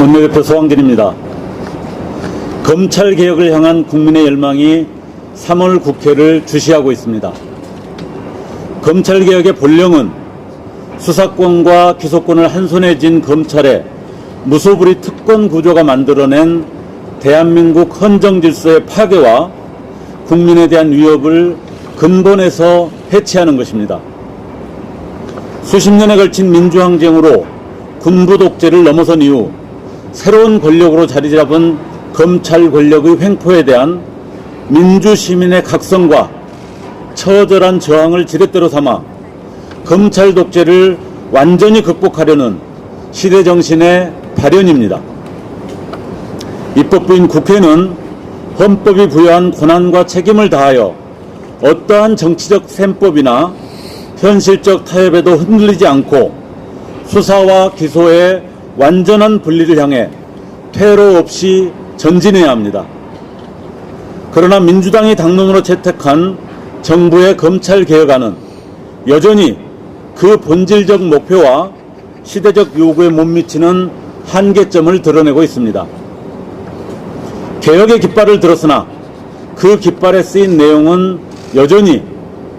원내대표 소황진입니다. 검찰개혁을 향한 국민의 열망이 3월 국회를 주시하고 있습니다. 검찰개혁의 본령은 수사권과 기소권을 한 손에 쥔 검찰의 무소불위 특권 구조가 만들어낸 대한민국 헌정질서의 파괴와 국민에 대한 위협을 근본에서 해체하는 것입니다. 수십 년에 걸친 민주항쟁으로 군부 독재를 넘어선 이후 새로운 권력으로 자리 잡은 검찰 권력의 횡포에 대한 민주시민의 각성과 처절한 저항을 지렛대로 삼아 검찰 독재를 완전히 극복하려는 시대정신의 발현입니다. 입법부인 국회는 헌법이 부여한 권한과 책임을 다하여 어떠한 정치적 셈법이나 현실적 타협에도 흔들리지 않고 수사와 기소의 완전한 분리를 향해 퇴로 없이 전진해야 합니다. 그러나 민주당이 당론으로 채택한 정부의 검찰개혁안은 여전히 그 본질적 목표와 시대적 요구에 못 미치는 한계점을 드러내고 있습니다. 개혁의 깃발을 들었으나 그 깃발에 쓰인 내용은 여전히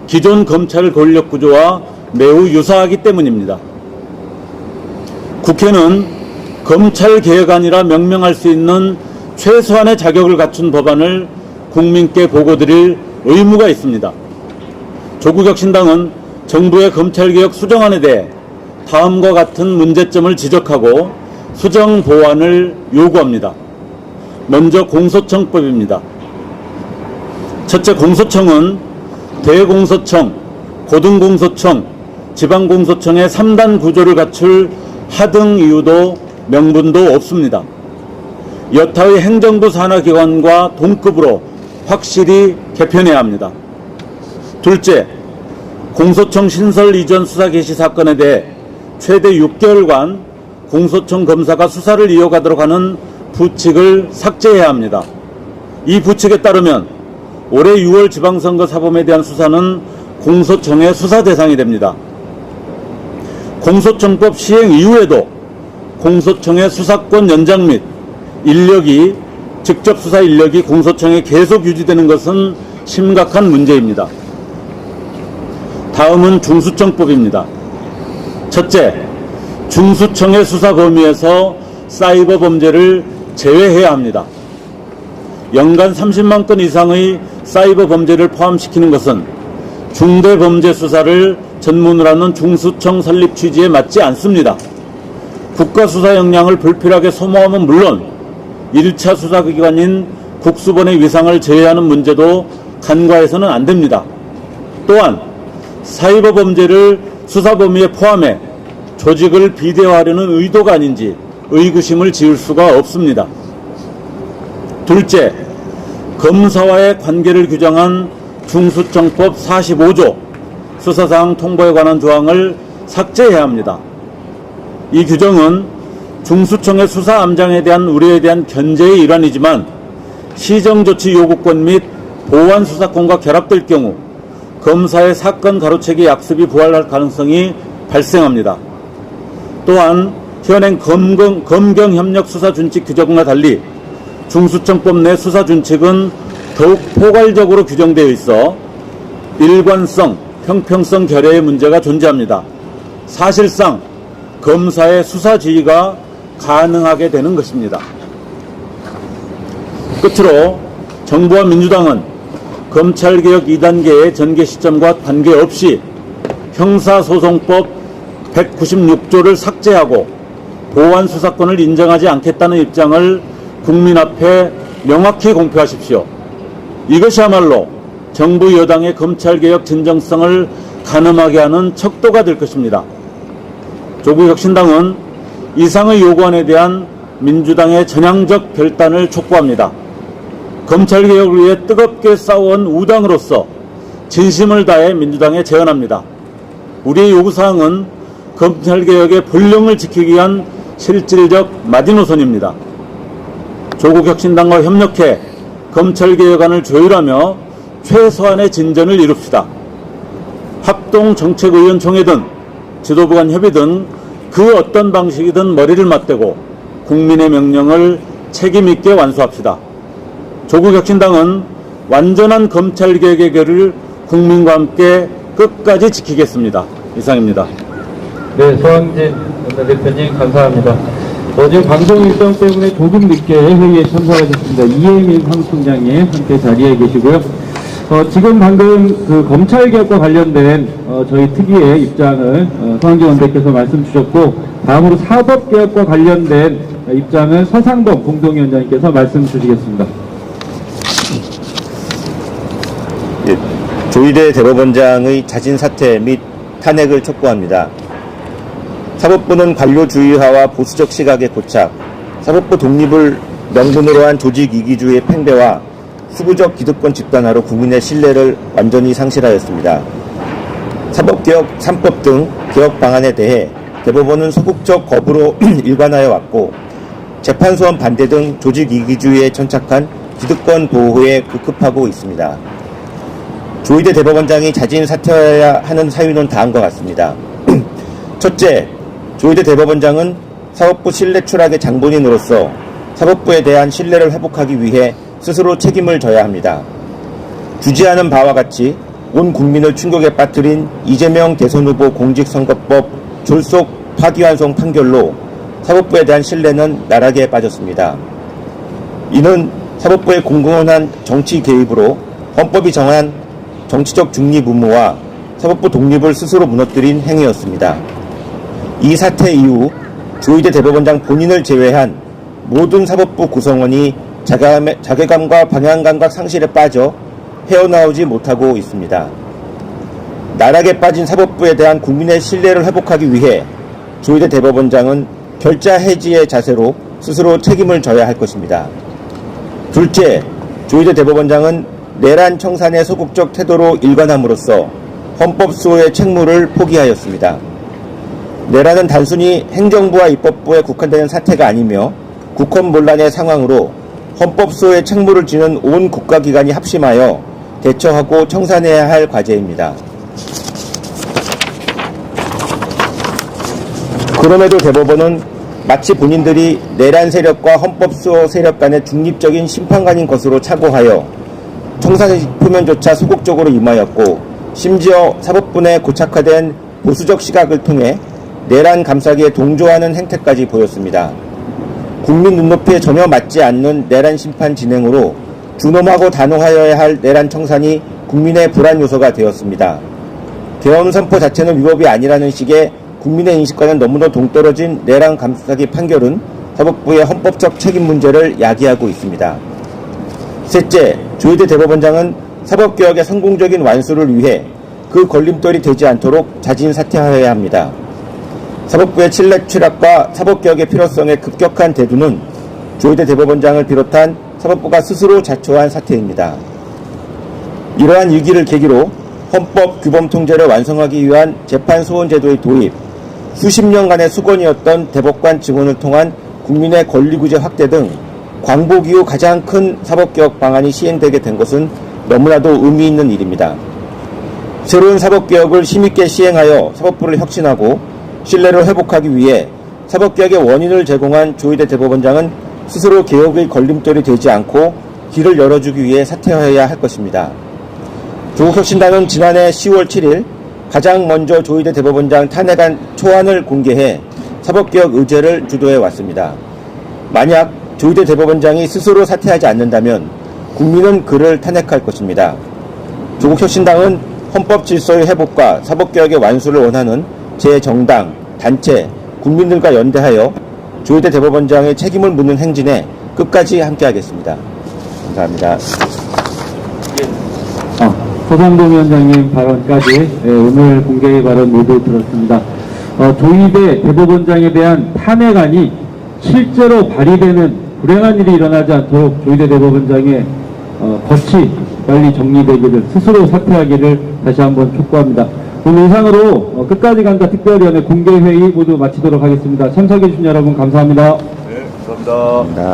기존 검찰 권력 구조와 매우 유사하기 때문입니다. 국회는 검찰개혁안이라 명명할 수 있는 최소한의 자격을 갖춘 법안을 국민께 보고드릴 의무가 있습니다. 조국혁신당은 정부의 검찰개혁 수정안에 대해 다음과 같은 문제점을 지적하고 수정 보완을 요구합니다. 먼저 공소청법입니다. 첫째, 공소청은 대공소청, 고등공소청, 지방공소청의 3단 구조를 갖출 하등 이유도 명분도 없습니다. 여타의 행정부 산하기관과 동급으로 확실히 개편해야 합니다. 둘째, 공소청 신설 이전 수사 개시 사건에 대해 최대 6개월간 공소청 검사가 수사를 이어가도록 하는 부칙을 삭제해야 합니다. 이 부칙에 따르면 올해 6월 지방선거 사범에 대한 수사는 공소청의 수사 대상이 됩니다. 공소청법 시행 이후에도 공소청의 수사권 연장 및 직접 수사 인력이 공소청에 계속 유지되는 것은 심각한 문제입니다. 다음은 중수청법입니다. 첫째, 중수청의 수사 범위에서 사이버 범죄를 제외해야 합니다. 연간 30만 건 이상의 사이버 범죄를 포함시키는 것은 중대범죄 수사를 전문으로 하는 중수청 설립 취지에 맞지 않습니다. 국가수사 역량을 불필요하게 소모하면 물론 1차 수사기관인 국수본의 위상을 제외하는 문제도 간과해서는 안 됩니다. 또한 사이버 범죄를 수사 범위에 포함해 조직을 비대화하려는 의도가 아닌지 의구심을 지을 수가 없습니다. 둘째, 검사와의 관계를 규정한 중수청법 45조 수사사항 통보에 관한 조항을 삭제해야 합니다. 이 규정은 중수청의 수사 암장에 대한 우려에 대한 견제의 일환이지만 시정조치 요구권 및 보완 수사권과 결합될 경우 검사의 사건 가로채기 약습이 부활할 가능성이 발생합니다. 또한 현행 검경협력 수사준칙 규정과 달리 중수청법 내 수사준칙은 더욱 포괄적으로 규정되어 있어 일관성, 형평성 결여의 문제가 존재합니다. 사실상 검사의 수사 지휘가 가능하게 되는 것입니다. 끝으로 정부와 민주당은 검찰개혁 2단계의 전개 시점과 관계없이 형사소송법 196조를 삭제하고 보완 수사권을 인정하지 않겠다는 입장을 국민 앞에 명확히 공표하십시오. 이것이야말로 정부 여당의 검찰개혁 진정성을 가늠하게 하는 척도가 될 것입니다. 조국혁신당은 이상의 요구안에 대한 민주당의 전향적 결단을 촉구합니다. 검찰개혁을 위해 뜨겁게 싸워온 우당으로서 진심을 다해 민주당에 제언합니다. 우리의 요구사항은 검찰개혁의 본령을 지키기 위한 실질적 마지노선입니다. 조국혁신당과 협력해 검찰개혁안을 조율하며 최소한의 진전을 이룹시다. 합동정책위원총회든 지도부 간 협의든 그 어떤 방식이든 머리를 맞대고 국민의 명령을 책임있게 완수합시다. 조국혁신당은 완전한 검찰개혁을 국민과 함께 끝까지 지키겠습니다. 이상입니다. 네, 서항진 원내대표님 감사합니다. 지금 방송 일정 때문에 조금 늦게 회의에 참석하셨습니다. 이혜민 사무총장님 함께 자리에 계시고요. 지금 방금 그 검찰개혁과 관련된 저희 특위의 입장을 서항진 원대표께서 말씀 주셨고, 다음으로 사법개혁과 관련된 입장을 서상범 공동위원장님께서 말씀 주시겠습니다. 예, 조희대 대법원장의 자진 사퇴 및 탄핵을 촉구합니다. 사법부는 관료주의화와 보수적 시각의 고착, 사법부 독립을 명분으로 한 조직 이기주의의 팽배와 수구적 기득권 집단화로 국민의 신뢰를 완전히 상실하였습니다. 사법개혁 3법 등 개혁 방안에 대해 대법원은 소극적 거부로 일관하여 왔고, 재판소원 반대 등 조직 이기주의에 천착한 기득권 보호에 급급하고 있습니다. 조희대 대법원장이 자진 사퇴해야 하는 사유는 다음과 같습니다. 첫째, 조희대 대법원장은 사법부 신뢰 추락의 장본인으로서 사법부에 대한 신뢰를 회복하기 위해 스스로 책임을 져야 합니다. 주지하는 바와 같이 온 국민을 충격에 빠뜨린 이재명 대선 후보 공직선거법 졸속 파기환송 판결로 사법부에 대한 신뢰는 나락에 빠졌습니다. 이는 사법부의 공공한 정치 개입으로 헌법이 정한 정치적 중립 의무와 사법부 독립을 스스로 무너뜨린 행위였습니다. 이 사태 이후 조희대 대법원장 본인을 제외한 모든 사법부 구성원이 자괴감과 방향감각 상실에 빠져 헤어나오지 못하고 있습니다. 나락에 빠진 사법부에 대한 국민의 신뢰를 회복하기 위해 조희대 대법원장은 결자 해지의 자세로 스스로 책임을 져야 할 것입니다. 둘째, 조희대 대법원장은 내란 청산의 소극적 태도로 일관함으로써 헌법 수호의 책무를 포기하였습니다. 내란은 단순히 행정부와 입법부에 국한되는 사태가 아니며 국헌문란의 상황으로 헌법 수호의 책무를 지는 온 국가기관이 합심하여 대처하고 청산해야 할 과제입니다. 그럼에도 대법원은 마치 본인들이 내란 세력과 헌법 수호 세력 간의 중립적인 심판관인 것으로 착오하여 청산의 표면조차 소극적으로 임하였고, 심지어 사법부 내 고착화된 보수적 시각을 통해 내란 감싸기에 동조하는 행태까지 보였습니다. 국민 눈높이에 전혀 맞지 않는 내란 심판 진행으로 준엄하고 단호하여야 할 내란 청산이 국민의 불안 요소가 되었습니다. 계엄 선포 자체는 위법이 아니라는 식의 국민의 인식과는 너무도 동떨어진 내란 감싸기 판결은 사법부의 헌법적 책임 문제를 야기하고 있습니다. 셋째, 조희대 대법원장은 사법개혁의 성공적인 완수를 위해 그 걸림돌이 되지 않도록 자진 사퇴하여야 합니다. 사법부의 신뢰 추락과 사법개혁의 필요성에 급격한 대두는 조희대 대법원장을 비롯한 사법부가 스스로 자초한 사태입니다. 이러한 위기를 계기로 헌법 규범 통제를 완성하기 위한 재판 소원 제도의 도입, 수십 년간의 수건이었던 대법관 증언을 통한 국민의 권리구제 확대 등 광복 이후 가장 큰 사법개혁 방안이 시행되게 된 것은 너무나도 의미 있는 일입니다. 새로운 사법개혁을 힘있게 시행하여 사법부를 혁신하고 신뢰를 회복하기 위해 사법개혁의 원인을 제공한 조희대 대법원장은 스스로 개혁의 걸림돌이 되지 않고 길을 열어주기 위해 사퇴해야 할 것입니다. 조국혁신당은 지난해 10월 7일 가장 먼저 조희대 대법원장 탄핵안 초안을 공개해 사법개혁 의제를 주도해 왔습니다. 만약 조희대 대법원장이 스스로 사퇴하지 않는다면 국민은 그를 탄핵할 것입니다. 조국혁신당은 헌법 질서의 회복과 사법개혁의 완수를 원하는 제 정당, 단체, 국민들과 연대하여 조희대 대법원장의 책임을 묻는 행진에 끝까지 함께하겠습니다. 감사합니다. 서상범 위원장님 발언까지 오늘 공개의 발언 모두 들었습니다. 조희대 대법원장에 대한 탄핵안이 실제로 발의되는 불행한 일이 일어나지 않도록 조희대 대법원장의 덫이 빨리 정리되기를, 스스로 사퇴하기를 다시 한번 촉구합니다. 오늘 이상으로 끝까지 간다 특별위원회 공개회의 모두 마치도록 하겠습니다. 참석해주신 여러분 감사합니다. 네, 감사합니다.